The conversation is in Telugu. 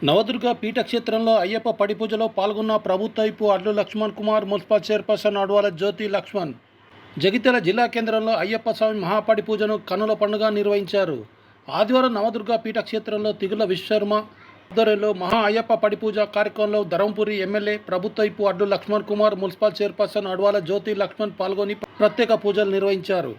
నవదుర్గ పీఠక్షేత్రంలో అయ్యప్ప పడిపూజలో పాల్గొన్న ప్రభుత్వైపు అడ్లు లక్ష్మణ్ కుమార్, మున్సిపల్ చైర్పర్సన్ అడవాల జ్యోతి లక్ష్మణ్. జగిత్యాల జిల్లా కేంద్రంలో అయ్యప్ప స్వామి మహాపడి పూజను కన్నుల పండుగ నిర్వహించారు. ఆదివారం నవదుర్గ పీఠక్షేత్రంలో తిగుల విశ్వశర్మ ఆధ్వర్యంలో మహా అయ్యప్ప పడిపూజ కార్యక్రమంలో ధరంపురి ఎమ్మెల్యే ప్రభుత్వైపు అడ్లు లక్ష్మణ్ కుమార్, మున్సిపల్ చైర్పర్సన్ అడవాల జ్యోతి లక్ష్మణ్ పాల్గొని ప్రత్యేక పూజలు నిర్వహించారు.